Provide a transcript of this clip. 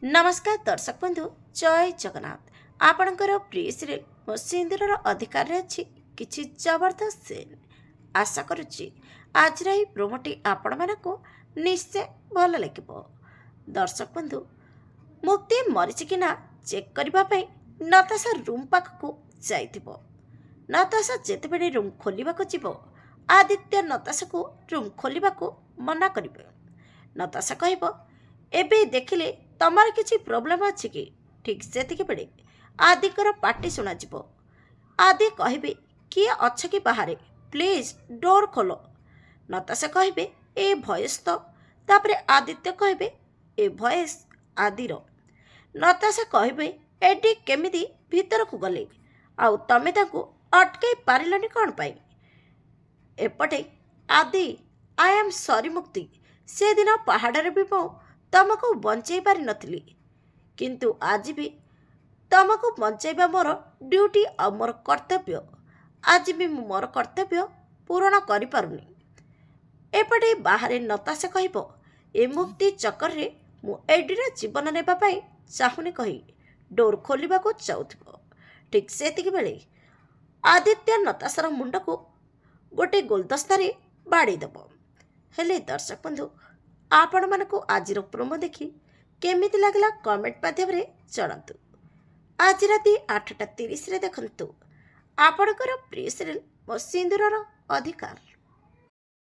नमस्कार दर्शक बंधु जय जगन्नाथ आपणकर प्रिय सीरियल मो सिंदूर अधिकार अच्छी किसी जबरदस्त सीन आशा करुच्ची आज प्रोमोटी आपण मानक निश्चय भल लगे। दर्शक बंधु मुक्ति मरीची कि ना चेक करने नताशा रूम पाखक जाइथिबो। नताशा जेतेबेले रूम खोलिबाको जीवो आदित्य नताशा को रूम खोलिबाको मना करिबो। नताशा कहबो एबे देखिले तमार किसी प्रोब्लेम अच्छी कि ठीक से बेले आदिकर पार्टी शुणा आदि कहे किए अच्छ कि बाहर प्लीज डोर खोल। नताशा कहे ए भयस तापर आदित्य कहे ए भयस आदिर। नताशा कहे एडी केमिति भीतर को गले आउ तमे ताकू अटकई पारिलनी कौन पाई। एपटे आदि आई एम सॉरी मुक्ति से दिन पहाड़े भी मु तुमको बंचाई पारि नथिली किंतु आज भी तुमको बंचाइबा मोर ड्यूटी और मोर कर्तव्य। आज भी मोर कर्तव्य पूरण करि पारुनी। एपटे बाहर नताशा कहब ए मुक्ति चक्कर रे मु एडीर जीवन नेबा पई चाहुनी कही डोर खोलिबा को चाउथिबो। ठीक सेतिक बेले आदित्य नताशार मुंड को गोटे गोलदस्तारे बाड़ी देबो। हेले दर्शक बंधु आपण मानकु आजिर प्रोमो देखि केमिति लागला कमेंट माध्यम जनातु। आज राति 8:30 देखंतु आपणकर प्रिय सीरियल मो सिंदूरर अधिकार।